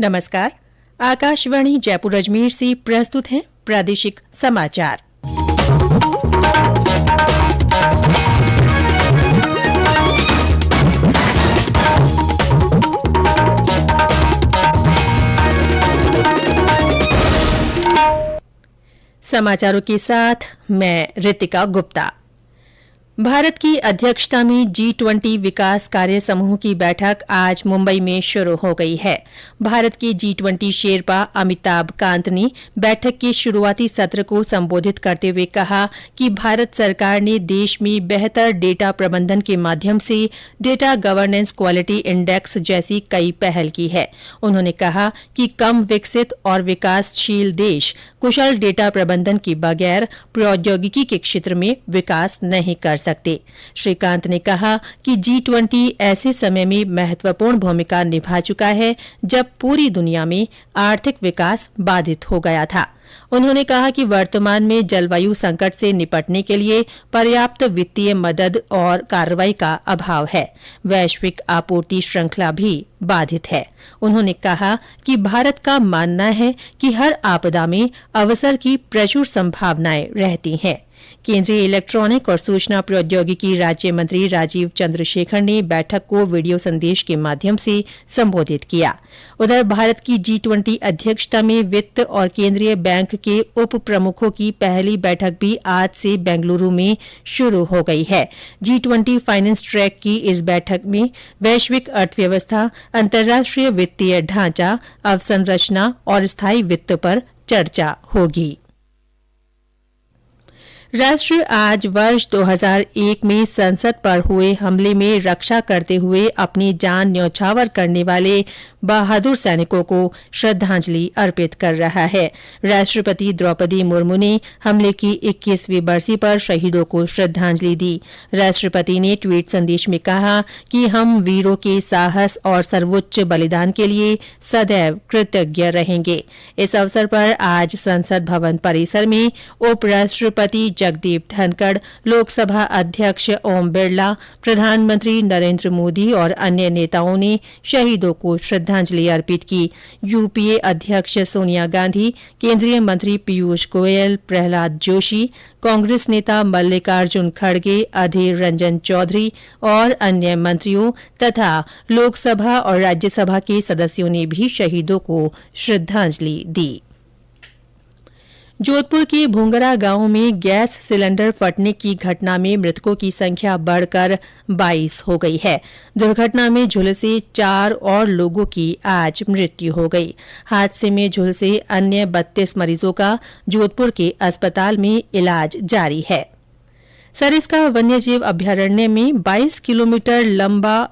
नमस्कार। आकाशवाणी जयपुर अजमेर से प्रस्तुत हैं प्रादेशिक समाचार। समाचारों के साथ मैं रितिका गुप्ता। भारत की अध्यक्षता में G20 विकास कार्य समूह की बैठक आज मुंबई में शुरू हो गई है। भारत के G20 शेरपा अमिताभ कांत ने बैठक के शुरुआती सत्र को संबोधित करते हुए कहा कि भारत सरकार ने देश में बेहतर डेटा प्रबंधन के माध्यम से डेटा गवर्नेंस क्वालिटी इंडेक्स जैसी कई पहल की है। उन्होंने कहा कि कम विकसित और विकासशील देश कुशल डेटा प्रबंधन के बगैर प्रौद्योगिकी के क्षेत्र में विकास नहीं कर सकते। श्री कांत ने कहा कि G20 ऐसे समय में महत्वपूर्ण भूमिका निभा चुका है जब पूरी दुनिया में आर्थिक विकास बाधित हो गया था। उन्होंने कहा कि वर्तमान में जलवायु संकट से निपटने के लिए पर्याप्त वित्तीय मदद और कार्रवाई का अभाव है। वैश्विक आपूर्ति श्रृंखला भी बाधित है। उन्होंने कहा कि भारत का मानना है कि हर आपदा में अवसर की प्रचुर संभावनाएं रहती हैं। केंद्रीय इलेक्ट्रॉनिक और सूचना प्रौद्योगिकी राज्य मंत्री राजीव चंद्रशेखर ने बैठक को वीडियो संदेश के माध्यम से संबोधित किया। उधर भारत की G20 अध्यक्षता में वित्त और केंद्रीय बैंक के उप प्रमुखों की पहली बैठक भी आज से बेंगलुरु में शुरू हो गई है। G20 फाइनेंस ट्रैक की इस बैठक में वैश्विक अर्थव्यवस्था, अंतर्राष्ट्रीय वित्तीय ढांचा, अवसंरचना और स्थायी वित्त पर चर्चा होगी। राष्ट्र आज वर्ष 2001 में संसद पर हुए हमले में रक्षा करते हुए अपनी जान न्यौछावर करने वाले बहादुर सैनिकों को श्रद्धांजलि अर्पित कर रहा है। राष्ट्रपति द्रौपदी मुर्मू ने हमले की 21वीं बरसी पर शहीदों को श्रद्धांजलि दी। राष्ट्रपति ने ट्वीट संदेश में कहा कि हम वीरों के साहस और सर्वोच्च बलिदान के लिए सदैव कृतज्ञ रहेंगे। इस अवसर पर आज संसद भवन परिसर में उपराष्ट्रपति जगदीप धनखड़, लोकसभा अध्यक्ष ओम बिरला, प्रधानमंत्री नरेंद्र मोदी और अन्य नेताओं ने शहीदों को श्रद्धांजलि अर्पित की। यूपीए अध्यक्ष सोनिया गांधी, केंद्रीय मंत्री पीयूष गोयल, प्रहलाद जोशी, कांग्रेस नेता मल्लिकार्जुन खड़गे, अधीर रंजन चौधरी और अन्य मंत्रियों तथा लोकसभा और राज्यसभा के सदस्यों ने भी शहीदों को श्रद्धांजलि दी। जोधपुर के भूंगरा गांव में गैस सिलेंडर फटने की घटना में मृतकों की संख्या बढ़कर 22 हो गई है। दुर्घटना में झुलसे 4 और लोगों की आज मृत्यु हो गई। हादसे में झुलसे अन्य 32 मरीजों का जोधपुर के अस्पताल में इलाज जारी है। सरिस्का वन्यजीव अभ्यारण्य में 22 किलोमीटर लंबा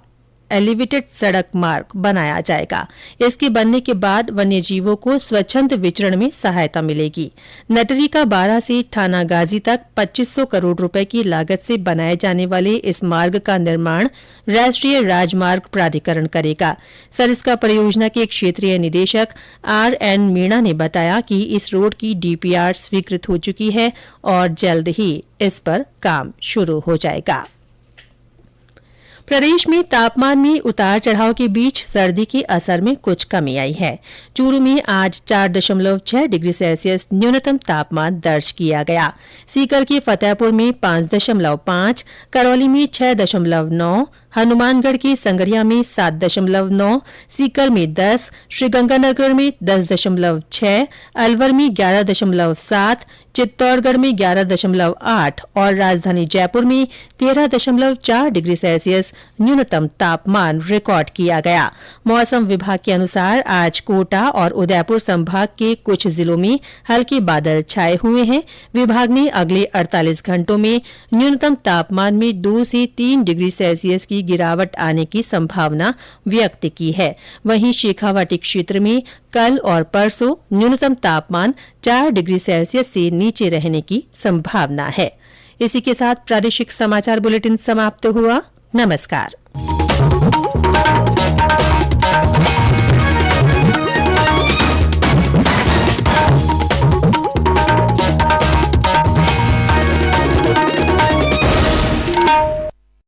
एलिवेटेड सड़क मार्ग बनाया जाएगा। इसके बनने के बाद वन्यजीवों को स्वच्छंद विचरण में सहायता मिलेगी। नटरी का 12 से थाना गाजी तक 2500 करोड़ रुपए की लागत से बनाए जाने वाले इस मार्ग का निर्माण राष्ट्रीय राजमार्ग प्राधिकरण करेगा। सरिस्का परियोजना के क्षेत्रीय निदेशक RN मीणा ने बताया कि इस रोड की DPR स्वीकृत हो चुकी है और जल्द ही इस पर काम शुरू हो जाएगा। प्रदेश में तापमान में उतार चढ़ाव के बीच सर्दी के असर में कुछ कमी आई है। चूरू में आज 4.6 डिग्री सेल्सियस न्यूनतम तापमान दर्ज किया गया। सीकर के फतेहपुर में 5.5, करौली में 6.9, हनुमानगढ़ के संगरिया में 7.9, सीकर में 10, श्रीगंगानगर में 10.6, अलवर में 11.7, चित्तौड़गढ़ में 11.8 और राजधानी जयपुर में 13.4 डिग्री सेल्सियस न्यूनतम तापमान रिकॉर्ड किया गया। मौसम विभाग के अनुसार आज कोटा और उदयपुर संभाग के कुछ जिलों में हल्के बादल छाए हुए हैं। विभाग ने अगले 48 घंटों में न्यूनतम तापमान में 2 से 3 डिग्री सेल्सियस की गिरावट आने की संभावना व्यक्त की है। वहीं शेखावाटी क्षेत्र में कल और परसों न्यूनतम तापमान 4 डिग्री सेल्सियस से नीचे रहने की संभावना है। इसी के साथ प्रादेशिक समाचार बुलेटिन समाप्त हुआ। नमस्कार।